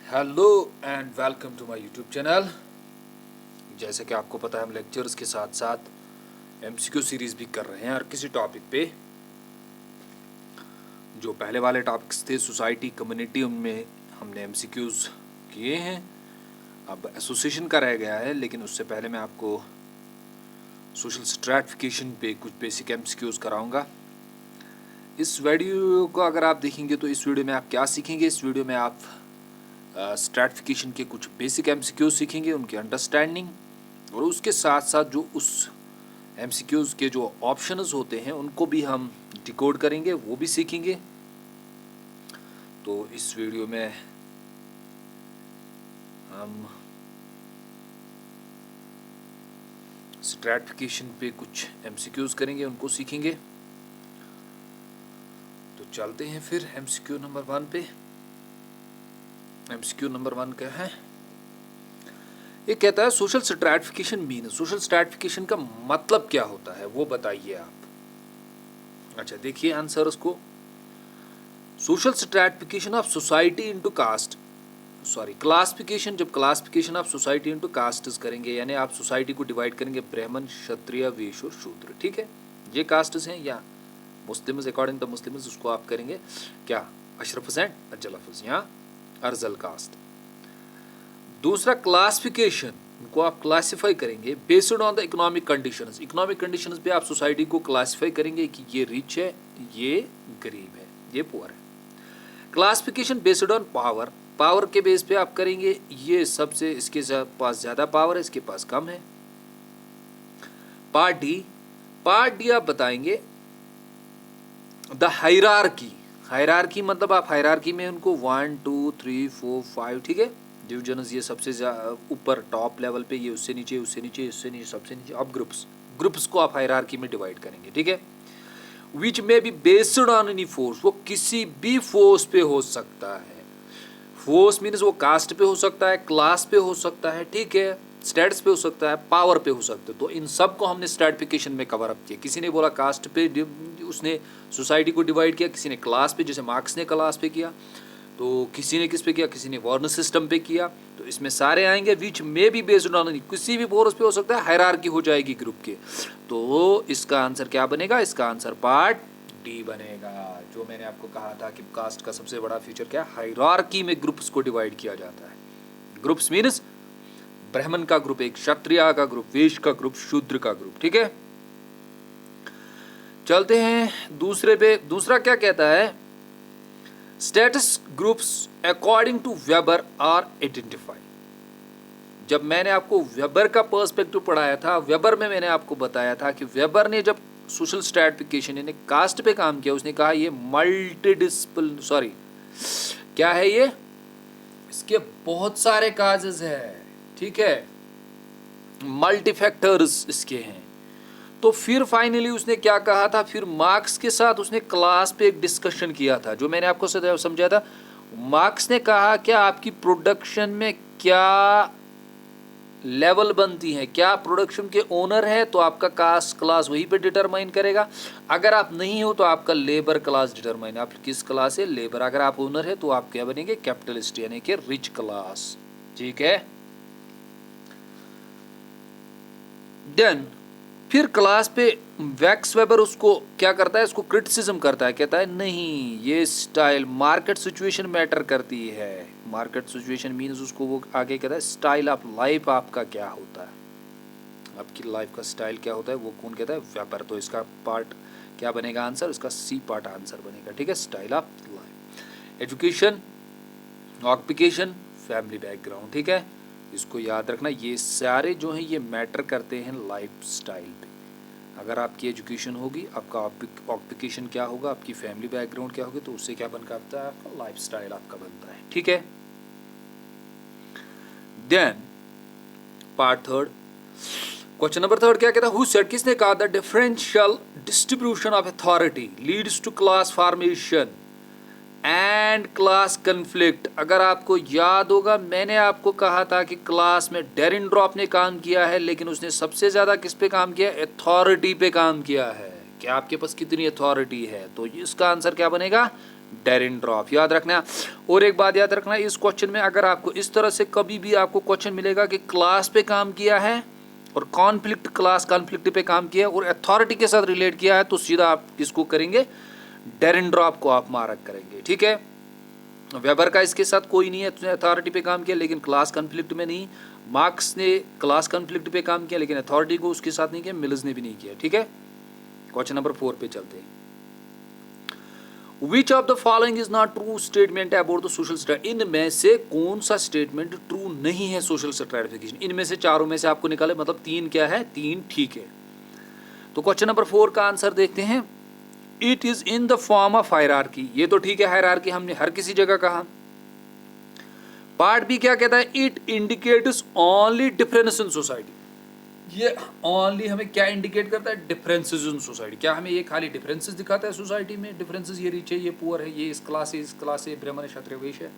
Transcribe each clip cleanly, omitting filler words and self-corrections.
Hello and welcome to my YouTube channel. जैसे कि आपको पता है, हम लेक्चर्स के साथ साथ एमसीक्यू सीरीज़ भी कर रहे हैं और किसी टॉपिक पे जो पहले वाले टॉपिक्स थे सोसाइटी कम्युनिटी, उनमें हमने एमसीक्यूज़ किए हैं। अब एसोसिएशन का रह गया है, लेकिन उससे पहले मैं आपको सोशल स्ट्रैटिफिकेशन पे कुछ बेसिक एमसीक्यूज़ कराऊंगा। इस वीडियो को अगर आप देखेंगे तो इस वीडियो में आप क्या सीखेंगे? इस वीडियो में आप स्ट्रैटिफिकेशन के कुछ बेसिक एमसीक्यूज सीखेंगे, उनकी अंडरस्टैंडिंग, और उसके साथ साथ जो उस एमसीक्यूज के जो ऑप्शंस होते हैं उनको भी हम डिकोड करेंगे, वो भी सीखेंगे। तो इस वीडियो में हम स्ट्रैटिफिकेशन पे कुछ एमसीक्यूज करेंगे, उनको सीखेंगे। तो चलते हैं फिर एमसीक्यू नंबर 1 पे। एमसीक्यू नंबर 1 क्या है? ये कहता है social stratification mean, social stratification का मतलब क्या होता है वो बताइए आप। अच्छा, देखिए आंसर उसको। Social stratification of society into caste, sorry classification, जब classification of society into castes करेंगे, यानी आप सोसाइटी को डिवाइड करेंगे ब्राह्मण, क्षत्रिय, वैश्य और शूद्र। ठीक है, ये कास्ट्स हैं। या मुस्लिम्स, अकॉर्डिंग टू मुस्लिम्स उसको आप करेंगे क्या? अशरफ एंड अजलफज, या अर्जल कास्ट। दूसरा क्लासिफिकेशन, इनको आप क्लासिफाई करेंगे based on the economic conditions. Economic conditions पे आप सोसाइटी को क्लासिफाई करेंगे कि ये रिच है, ये गरीब है, ये पुअर है। Classification based on power, power के बेस पे आप करेंगे, ये सबसे इसके पास ज़्यादा पावर है, इसके पास कम है। पार्ट डी, पार्ट डी आप बताएंगे द हायरार्की। हायरार्की मतलब आप हायरार्की में उनको 1 2 3 4 5, ठीक है, डिविजन्स, ये सबसे ऊपर टॉप लेवल पे, ये उससे नीचे, उससे नीचे, उससे नीचे, सबसे नीचे। अब ग्रुप्स को आप हायरार्की में डिवाइड करेंगे, ठीक है। विच में be based on any force, वो किसी भी फोर्स पे हो सकता है। फोर्स मीन्स वो कास्ट पे हो सकता है, क्लास पे हो सकता है, ठीक है, स्टेट्स पे हो सकता है, पावर पे हो सकता है। तो इन सब को हमने स्ट्रैटिफिकेशन में कवर अप किया। किसी ने बोला कास्ट पे उसने सोसाइटी को डिवाइड किया, किसी ने क्लास पे, जैसे मार्क्स ने क्लास पे किया, तो किसी ने किस पे किया, किसी ने वर्ण सिस्टम पे किया। तो इसमें सारे आएंगे। विच में भी बेस्ड ऑन, किसी भी फोर्स पे हो सकता है, हायरार्की हो जाएगी ग्रुप के। तो इसका आंसर क्या बनेगा? इसका आंसर पार्ट डी बनेगा। जो मैंने आपको कहा था कि कास्ट का सबसे बड़ा फीचर क्या है? हायरार्की में ग्रुप्स को डिवाइड किया जाता है। ग्रुप्स मीन्स ब्राह्मण का ग्रुप एक, क्षत्रिय का ग्रुप, वैश्य का ग्रुप, शूद्र का ग्रुप, ठीक है। चलते हैं दूसरे पे। दूसरा क्या कहता है? Status groups according to Weber are identify. जब मैंने आपको वेबर का पर्सपेक्टिव पढ़ाया था, वेबर में मैंने आपको बताया था कि वेबर ने जब सोशल स्ट्रैटिफिकेशन यानी कास्ट पे काम किया, उसने कहा ये मल्टीडिसिप्लिन, सॉरी क्या है ये, इसके बहुत सारे काजेस है, ठीक है, मल्टी फैक्टर्स इसके हैं। तो फिर फाइनली उसने क्या कहा था? फिर मार्क्स के साथ उसने क्लास पे एक डिस्कशन किया था, जो मैंने आपको समझाया था। मार्क्स ने कहा कि आपकी प्रोडक्शन में क्या लेवल बनती है, क्या प्रोडक्शन के ओनर है, तो आपका कास्ट क्लास वहीं पे डिटरमाइन करेगा। अगर आप नहीं हो तो आपका लेबर क्लास डिटरमाइन, आप किस क्लास है? लेबर। अगर आप ओनर है तो आप क्या बनेंगे? कैपिटलिस्ट, यानी कि रिच क्लास, ठीक है। देन फिर क्लास पे वैक्स वेबर उसको क्या करता है? इसको क्रिटिसिज्म करता है, कहता है नहीं, ये स्टाइल मार्केट सिचुएशन मैटर करती है। मार्केट सिचुएशन मीन्स उसको वो आगे कहता है स्टाइल ऑफ लाइफ आपका क्या होता है, आपकी लाइफ का स्टाइल क्या होता है, वो कौन कहता है? वेबर। तो इसका पार्ट क्या बनेगा आंसर? इसका सी पार्ट आंसर बनेगा, ठीक है, style of life. Education, occupation, family background, ठीक है, इसको याद रखना। ये सारे जो हैं ये मैटर करते हैं लाइफ स्टाइल पे। अगर आपकी एजुकेशन होगी, आपका ऑक्यूपेशन क्या होगा, आपकी फैमिली बैकग्राउंड क्या होगी, तो उससे क्या बनता है? आपका लाइफ स्टाइल आपका बनता है, ठीक है। Then part third, question number third क्या कहता है? हु सेड, किसने कहा? The differential distribution of authority leads to class formation and class conflict. अगर आपको याद होगा, मैंने आपको कहा था कि क्लास में डेरिनड्रॉप ने काम किया है, लेकिन उसने सबसे ज्यादा किस पे काम किया? अथॉरिटी पे काम किया है। कि आपके पास कितनी अथॉरिटी है। तो इसका आंसर क्या बनेगा? डेरेनड्रॉफ, याद रखना। और एक बात याद रखना, इस क्वेश्चन में अगर आपको इस तरह से कभी भी आपको क्वेश्चन मिलेगा कि क्लास पे काम किया है और कॉन्फ्लिक्ट, क्लास कॉन्फ्लिक्ट पे काम किया और अथॉरिटी के साथ रिलेट किया है, तो सीधा आप किसको करेंगे, डेरेनड्रॉफ को आप मार्क करेंगे, ठीक है। वेबर का इसके साथ कोई नहीं है, उसने अथॉरिटी पे काम किया लेकिन क्लास कॉन्फ्लिक्ट में नहीं। मार्क्स ने क्लास कॉन्फ्लिक्ट पे काम किया लेकिन अथॉरिटी को उसके साथ नहीं किया, मिल्स ने भी नहीं किया, ठीक है। क्वेश्चन नंबर 4 पे चलते हैं। Which of the following is not true statement about the social stratification? इनमें से कौन सा स्टेटमेंट ट्रू नहीं है सोशल स्ट्रैटिफिकेशन? इनमें से चारों में से आपको निकाले, मतलब 3 क्या है, 3 ठीक है। तो क्वेश्चन नंबर 4 का आंसर देखते हैं। It is in the form of hierarchy, ये तो ठीक है, हायरार्की हमने हर किसी जगह कहा। पार्ट बी क्या कहता है, it indicates only difference in society. ये ओनली हमें क्या इंडिकेट करता है, डिफरेंसेस इन सोसाइटी। क्या हमें ये खाली डिफरेंसेस दिखाता है सोसाइटी में, डिफरेंसेस, ये रिच है, ये पुअर है, ये इस क्लास है, इस क्लास है, ब्राह्मण है, क्षत्रिय, वैश्य है,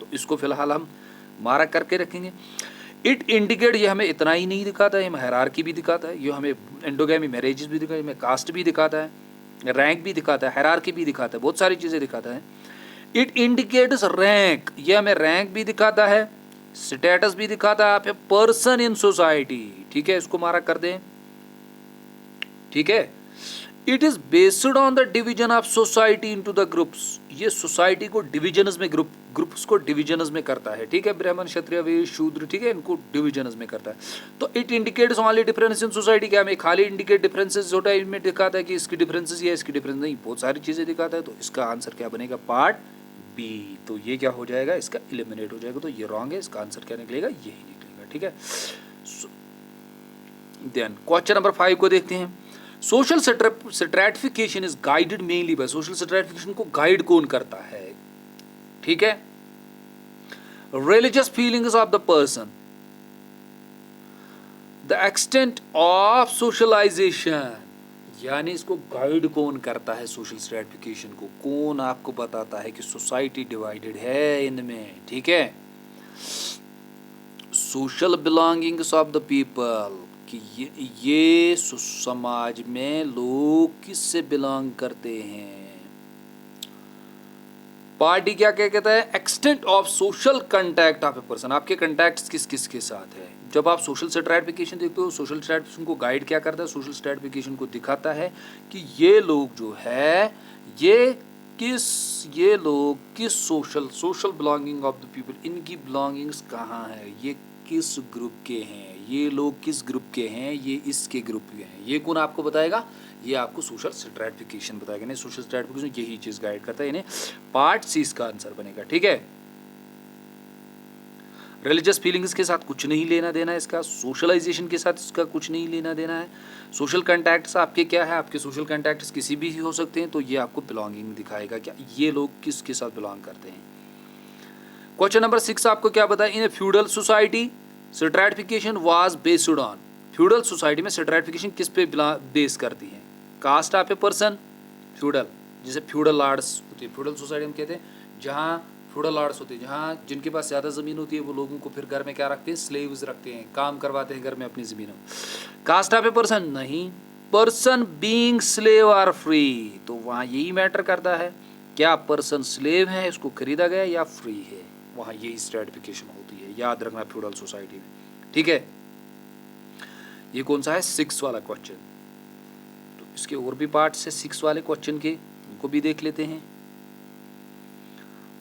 तो इसको फिलहाल हम मार्क करके रखेंगे। इट इंडिकेट, ये हमें इतना ही नहीं दिखाता है, हमें हायरार्की भी दिखाता है, ये हमें एंडोगैमी मैरिजेस भी दिखाता है, हमें कास्ट भी दिखाता है, रैंक भी दिखाता है, हायरार्की भी दिखाता है, बहुत सारी चीज़ें दिखाता है। इट इंडिकेट्स रैंक, ये हमें रैंक भी दिखाता है, स्टेटस भी दिखाता है, आप पर्सन इन सोसाइटी, ठीक है, इसको मार्क कर दें, ठीक है। It is based on the division of society into the groups, ये सोसाइटी को डिविजन्स में, ग्रुप्स को डिविजन्स में करता है, ठीक है, ब्राह्मण, क्षत्रिय, वैश्य, शूद्र, ठीक है, इनको डिविजन्स में करता है। तो it indicates only difference in society, क्या हमें खाली इंडिकेट डिफरेंसेस छोटा में दिखाता है कि इसकी डिफरेंसेस या इसकी डिफरेंस नहीं, बहुत सारी चीजें दिखाता है। तो इसका आंसर क्या बनेगा, पार्ट बी। तो ये क्या हो जाएगा, इसका एलिमिनेट हो जाएगा, तो ये रॉन्ग है, इसका आंसर क्या निकलेगा, यही निकलेगा, ठीक है। देन क्वेश्चन नंबर 5 को देखते हैं। Social stratification is guided mainly by, social stratification को गाइड कौन करता है, ठीक है, religious feelings of the person, the extent of socialization, यानी इसको गाइड कौन करता है सोशल स्ट्रैटिफिकेशन को, कौन आपको बताता है कि सोसाइटी डिवाइडेड है इनमें, ठीक है। Social belongings of the people, कि ये समाज में लोग किससे बिलोंग करते हैं। पार्टी क्या क्या कहता है, extent of social contact of a person, आपके कंटैक्ट्स किस किस के साथ है। जब आप सोशल स्ट्रैटिफिकेशन देखते हो, सोशल स्ट्रैटिफिकेशन को गाइड क्या करता है, सोशल स्ट्रैटिफिकेशन को दिखाता है कि ये लोग जो है ये लोग किस social belonging of the people, इनकी बिलोंगिंग्स कहाँ है, ये किस ग्रुप के हैं, ये लोग किस ग्रुप के हैं, ये इसके ग्रुप के हैं, ये कौन आपको बताएगा, ये आपको सोशल स्ट्रैटिफिकेशन बताएगा। नहीं, सोशल स्ट्रैटिफिकेशन यही चीज गाइड करता है, यानी पार्ट सी इसका आंसर बनेगा, ठीक है। रिलीजियस फीलिंग्स के साथ कुछ नहीं लेना देना है इसका, सोशलाइजेशन के साथ इसका कुछ नहीं लेना देना है। सोशल कॉन्टैक्ट्स आपके क्या है, आपके सोशल कॉन्टैक्ट्स किसी भी हो सकते हैं, तो ये आपको बिलोंगिंग दिखाएगा, क्या ये लोग किसके साथ बिलोंग करते हैं। क्वेश्चन नंबर 6 आपको क्या बताया, in a feudal society stratification was based on, feudal society में स्ट्रैटिफिकेशन किस पे बेस करती है, caste of a person, feudal, जैसे फ्यूडल लॉर्ड्स होती है, फ्यूडल सोसाइटी हम कहते हैं जहाँ फ्यूडल लॉर्ड्स होते हैं, जहाँ जिनके पास ज़्यादा ज़मीन होती है वो लोगों को फिर घर में क्या रखते हैं, स्लेव्स रखते हैं, काम करवाते हैं घर में अपनी ज़मीनों। कास्ट ऑफ ए पर्सन नहीं, person being slave are free, तो वहाँ यही मैटर करता है, क्या पर्सन स्लेव है, इसको खरीदा गया या फ्री है, वहाँ यही स्ट्रैटिफिकेशन होती है, याद रखना फ्यूडल सोसाइटी में, ठीक है। ये कौन सा है, 6 वाला क्वेश्चन। तो इसके और भी पार्ट से 6 वाले क्वेश्चन के, उनको भी देख लेते हैं।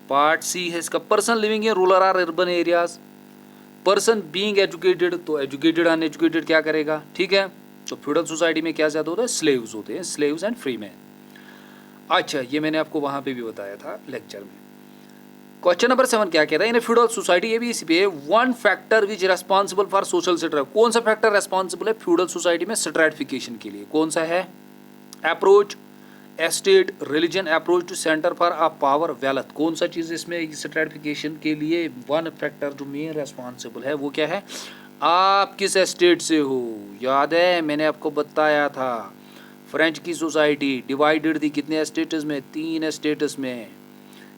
पार्ट सी है इसका, पर्सन लिविंग इन रूरल और urban areas, person being educated, तो एजुकेटेड अनएजुकेटेड क्या करेगा, ठीक है। तो फ्यूडल सोसाइटी में क्या ज्यादा होता है, स्लेव्स होते हैं, स्लेव्स एंड फ्री मैन। अच्छा, ये मैंने आपको वहां पे भी बताया था लेक्चर में। क्वेश्चन नंबर 7 क्या कहता है, इन फ्यूडल सोसाइटी, ये भी इसी पे, one factor which responsible for social stratification, कौन सा फैक्टर रेस्पॉन्सिबल है फ्यूडल सोसाइटी में स्ट्रैटिफिकेशन के लिए, कौन सा है, approach, estate, religion, approach to centre for a power, wealth, कौन सा चीज़ इसमें स्ट्रैटिफिकेशन के लिए वन फैक्टर जो मेन रेस्पॉन्सिबल है वो क्या है, आप किस एस्टेट से हो। याद है मैंने आपको बताया था, फ्रेंच की सोसाइटी डिवाइडेड थी कितने एस्टेट्स में, 3 एस्टेट्स में,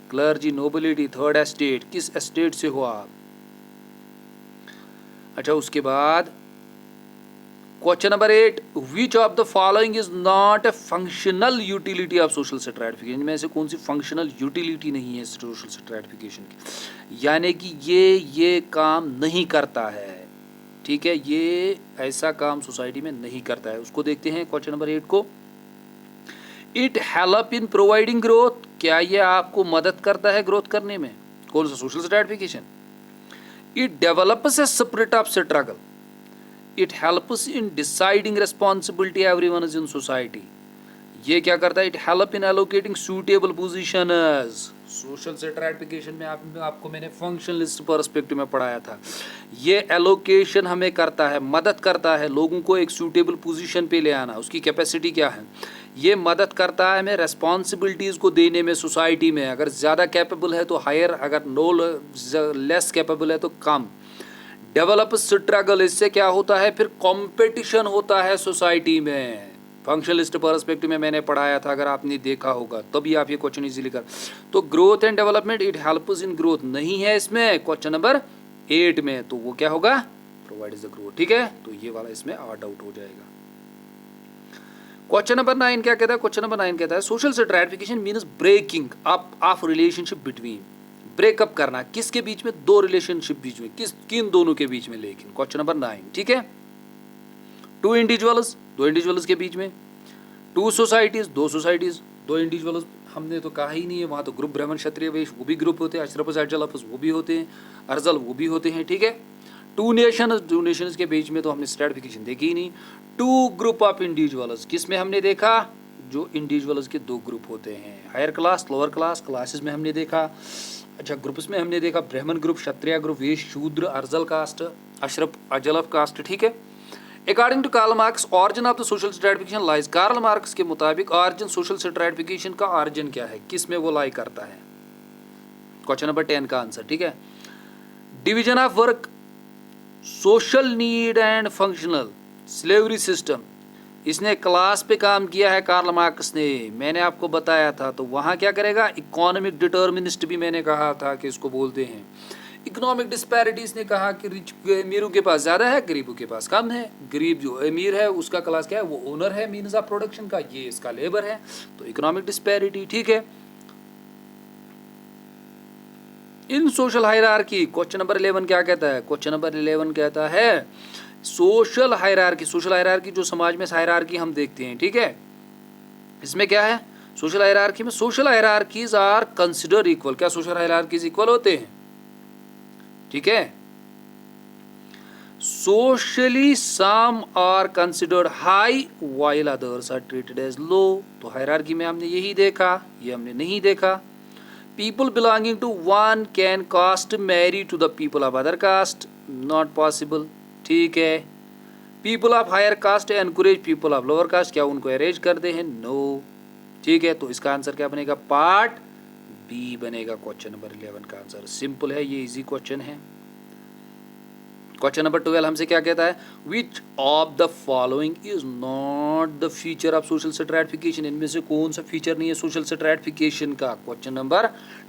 क्लर्जी, नोबिलिटी, थर्ड एस्टेट, किस एस्टेट से हो आप। अच्छा, उसके बाद question number 8, which of the following is not a functional utility of social stratification, में से कौन सी फंक्शनल यूटिलिटी नहीं है सोशल स्ट्रैटिफिकेशन की, यानी कि ये काम नहीं करता है, ठीक है, ये ऐसा काम सोसाइटी में नहीं करता है। उसको देखते हैं क्वेश्चन नंबर 8 को। It help in providing growth, क्या ये आपको मदद करता है ग्रोथ करने में, कौन सा social stratification. It develops a spirit of struggle, it helps in deciding responsibility everyone is in society, ये क्या करता है, it help in allocating suitable positions. Social stratification में आपको मैंने फंक्शनलिस्ट पर्सपेक्टिव में पढ़ाया था, ये एलोकेशन हमें करता है, मदद करता है लोगों को एक सूटेबल पोजीशन पे ले आना, उसकी कैपेसिटी क्या है, ये मदद करता है हमें रेस्पॉन्सिबिलिटीज़ को देने में सोसाइटी में, अगर ज़्यादा कैपेबल है तो हायर, अगर नो लेस कैपेबल है तो कम। डेवलप स्ट्रगल, इससे क्या होता है, फिर कंपटीशन होता है सोसाइटी में, फंक्शनलिस्ट पर्सपेक्टिव में मैंने पढ़ाया था, अगर आपने देखा होगा तभी आप ये क्वेश्चन इजीली कर। तो growth and development, it helps in growth नहीं है इसमें क्वेश्चन नंबर 8 में, तो वो क्या होगा, प्रोवाइड्स द ग्रोथ, ठीक है, तो ये वाला इसमें आउट हो जाएगा। क्वेश्चन नंबर 9 क्या कहता है, क्वेश्चन नंबर 9 कहता है social stratification means breaking up of relationship between, breakup करना किसके बीच में, दो रिलेशनशिप बीच में, किन दोनों के बीच में, लेकिन क्वेश्चन नंबर 9, ठीक है, टू इंडिविजुअल्स, दो इंडिविजुअल्स के बीच में, टू सोसाइटीज, दो सोसाइटीज, दो इंडिविजुअल्स हमने तो कहा ही नहीं है, वहाँ तो ग्रुप ब्राह्मण क्षत्रिय वैश्य वो भी ग्रुप होते हैं, अशरफ अजलफ वो भी होते हैं, अर्जल वो भी होते हैं, ठीक है, टू नेशंस के बीच में तो हमने स्ट्रैटिफिकेशन देखी ही नहीं। टू ग्रुप ऑफ इंडिविजुअल्स, किस में हमने देखा, जो इंडिविजुअल्स के दो ग्रुप होते हैं, higher class lower class, classes में हमने देखा, अच्छा ग्रुप्स में हमने देखा ब्राह्मण ग्रुप, क्षत्रिय ग्रुप, वैश्य शूद्र, अर्जल कास्ट, अशरफ अजलफ कास्ट, ठीक है। According to Karl Marx, origin of the social stratification lies, Karl Marx के मुताबिक ऑरिजिन सोशल स्ट्रैटिफिकेशन का ऑरिजिन क्या है, किस में वो लाई करता है, क्वेश्चन नंबर 10 का आंसर, ठीक है। Division of work, social need and functional, slavery system, इसने क्लास पे काम किया है कार्ल मार्क्स ने, मैंने आपको बताया था, तो वहाँ क्या करेगा, इकोनॉमिक डिटर्मिनिस्ट भी मैंने कहा था कि इसको बोलते हैं। इकोनॉमिक डिस्पैरिटीज ने कहा कि रिच अमीरों के पास ज़्यादा है, गरीबों के पास कम है, गरीब जो अमीर है उसका क्लास क्या है, वो ओनर है मीन्स ऑफ प्रोडक्शन का, ये इसका लेबर है, तो इकोनॉमिक डिस्पैरिटी, ठीक है। इन सोशल हायरार्की, क्वेश्चन नंबर 11 क्या कहता है, क्वेश्चन नंबर 11 कहता है सोशल हायरार्की, सोशल हायरार्की जो समाज में हायरार्की हम देखते हैं, ठीक है, इसमें क्या है, सोशल हायरार्की में social hierarchies are consider equal, क्या सोशल हायरार्कीज इक्वल होते हैं, ठीक है, socially some are considered high while others are treated as low, तो हायरार्की में हमने यही देखा, ये हमने नहीं देखा। People belonging to one can caste marry to the people of other caste, not possible, ठीक है। People of higher caste encourage people of lower caste, क्या उनको अरेंज करते हैं, नो, ठीक है, तो इसका आंसर क्या बनेगा, पार्ट बी बनेगा क्वेश्चन नंबर 11 का आंसर, सिंपल है, ये इजी क्वेश्चन है। क्वेश्चन नंबर 12 हमसे क्या कहता है, which of the following is not the feature of social stratification, इनमें से कौन सा फीचर नहीं है सोशल स्ट्रैटिफिकेशन का, क्वेश्चन नंबर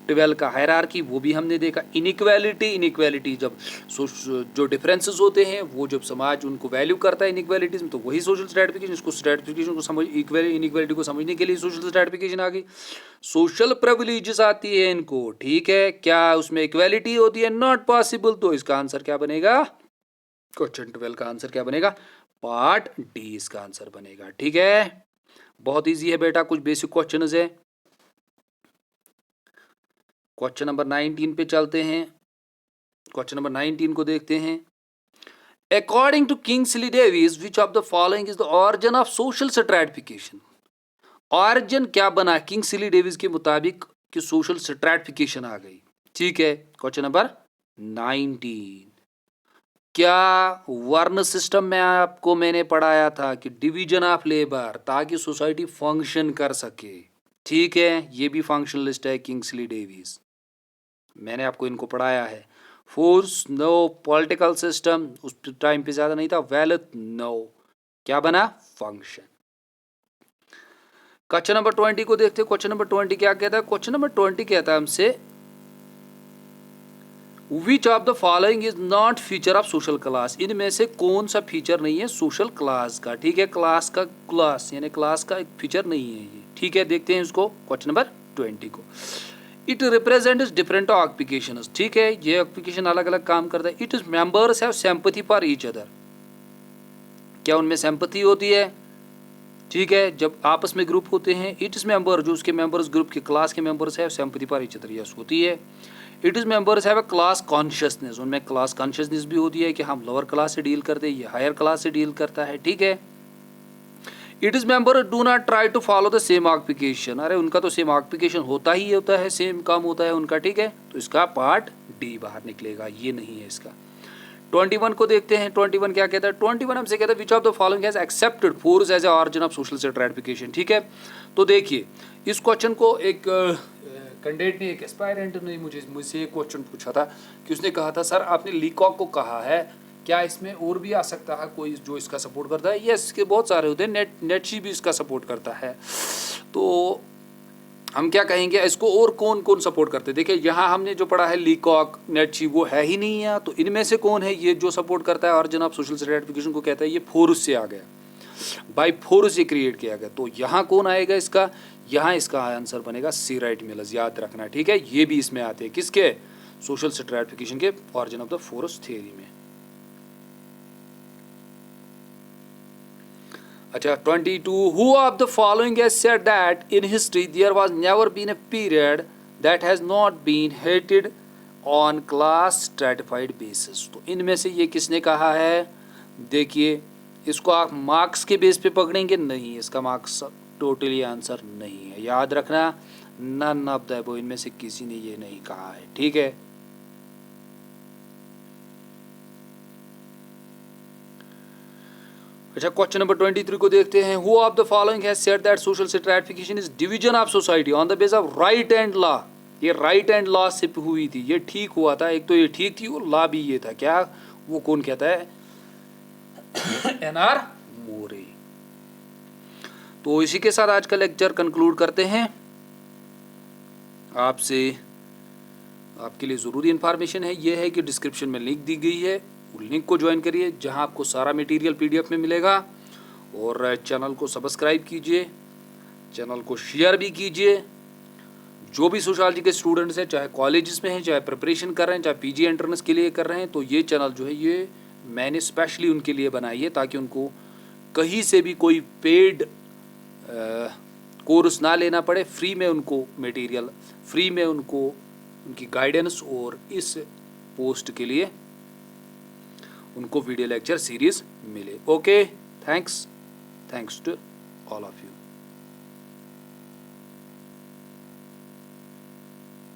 12 का। हायरार्की वो भी हमने देखा, इनइक्वालिटी जब जो डिफरेंसेस होते हैं वो जब समाज उनको वैल्यू करता है इनइक्वालिटीज में, तो वही सोशल स्ट्रैटिफिकेशन, इसको स्ट्रैटिफिकेशन को समझ इनइक्वालिटी को समझने के लिए सोशल स्ट्रैटिफिकेशन आ गई। सोशल प्रिविलेजेस आती है इनको, ठीक है, क्या उसमें इक्वालिटी होती है, नॉट पॉसिबल, तो इसका आंसर क्या बनेगा, क्वेश्चन 12 का आंसर क्या बनेगा, पार्ट डी इसका आंसर बनेगा, ठीक है, बहुत इजी है बेटा, कुछ बेसिक क्वेश्चन है। क्वेश्चन नंबर 19 पे चलते हैं, क्वेश्चन नंबर 19 को देखते हैं। According to Kingsley Davis which of the following is the origin of social stratification, origin क्या बना किंग्सली डेविस के मुताबिक कि सोशल स्ट्रैटिफिकेशन आ गई, ठीक है। क्वेश्चन नंबर 19, क्या वर्ण सिस्टम में आपको मैंने पढ़ाया था कि डिवीजन ऑफ लेबर, ताकि सोसाइटी फंक्शन कर सके, ठीक है, ये भी फंक्शनलिस्ट है किंग्सली डेविस, मैंने आपको इनको पढ़ाया है। फोर्स नो, पॉलिटिकल सिस्टम उस टाइम पे ज्यादा नहीं था, वेल्थ नो, क्या बना, फंक्शन। क्वेश्चन नंबर 20 को देखते हैं, क्वेश्चन नंबर 20 क्या कहता है, क्वेश्चन नंबर 20 कहता है हमसे विच of the following is not feature of social class, इनमें से कौन सा फीचर नहीं है सोशल क्लास का। ठीक है, क्लास यानी क्लास का एक फीचर नहीं है ये। ठीक है, देखते हैं इसको क्वेश्चन नंबर 20 को। It represents different occupation. ठीक है, ये ऑक्यूपेशन अलग अलग काम करता है। It is members have sympathy for each other, क्या उनमें सिंपैथी होती है। ठीक है, जब आपस में ग्रुप होते हैं, इट इज मेंबर जो उसके मेंबर्स ग्रुप के क्लास के मेंबर्स है sympathy for each other, yes होती है। It is members have a class consciousness, उनमें क्लास कॉन्शियसनेस भी होती है कि हम लोअर क्लास से डील करते हैं, ये हायर क्लास से डील करता है। ठीक है, it is member do not try to follow the same occupation, अरे उनका तो सेम ऑक्यूपेशन होता ही होता है, सेम काम होता है उनका। ठीक है, तो इसका पार्ट डी बाहर निकलेगा, ये नहीं है इसका। 21 को देखते हैं। 21 क्या कहता है? 21 हमसे कहता है which of the following has accepted force as a origin of social stratification. ठीक है, तो देखिए इस क्वेश्चन को एक कैंडिडेट ने, एक एस्पायरेंट ने मुझसे एक क्वेश्चन पूछा था कि उसने कहा था सर आपने लीकॉक को कहा है, क्या इसमें और भी आ सकता है कोई जो इसका सपोर्ट करता है? यस, इसके बहुत सारे होते हैं, नेटशी भी इसका सपोर्ट करता है। तो हम क्या कहेंगे इसको, और कौन कौन सपोर्ट करते हैं? देखिए यहाँ हमने जो पढ़ा है लीकॉक, नेटशी, वो है ही नहीं है, तो इनमें से कौन है ये जो सपोर्ट करता है ऑरिजिन ऑफ सोशल स्ट्रैटिफिकेशन को? कहता है ये फोर्स से आ गया, बाय फोर्स से क्रिएट किया गया। तो यहाँ कौन आएगा इसका? यहाँ इसका आंसर बनेगा सी राइट मिलर्स, याद रखना। ठीक है, ये भी इसमें आते हैं, किसके? सोशल स्ट्रैटिफिकेशन के origin of the force theory में। अच्छा 22, who of the following has said that in history there was never been a period that has not been hated on class stratified basis? तो इनमें से ये किसने कहा है? देखिए इसको आप मार्क्स के बेस पे पकड़ेंगे, नहीं, इसका मार्क्स टोटली आंसर नहीं है, याद रखना। नन ऑफ द अबव, इनमें से किसी ने ये नहीं कहा है। ठीक है, अच्छा क्वेश्चन नंबर 23 को देखते हैं। Who of the following has said that social stratification is division of society on the base of right and law? ये राइट एंड लॉ से हुई थी, ये ठीक हुआ था, एक तो ये ठीक थी और लॉ भी ये था। क्या वो कौन कहता है? एनआर मोरे। तो इसी के साथ आज का लेक्चर कंक्लूड करते हैं। आपसे आपके लिए ज़रूरी इन्फॉर्मेशन है ये है कि डिस्क्रिप्शन में लिंक दी गई है, लिंक को ज्वाइन करिए जहां आपको सारा मटेरियल पीडीएफ में मिलेगा। और चैनल को सब्सक्राइब कीजिए, चैनल को शेयर भी कीजिए। जो भी सोशियोलॉजी के स्टूडेंट्स हैं, चाहे कॉलेजेस में हैं, चाहे प्रिपरेशन कर रहे हैं, चाहे पीजी एंट्रेंस के लिए कर रहे हैं, तो ये चैनल जो है ये मैंने स्पेशली उनके लिए बनाई है ताकि उनको कहीं से भी कोई पेड कोर्स ना लेना पड़े, फ्री में उनको मटेरियल, फ्री में उनको उनकी गाइडेंस और इस पोस्ट के लिए उनको वीडियो लेक्चर सीरीज मिले। Okay, thanks to all of you.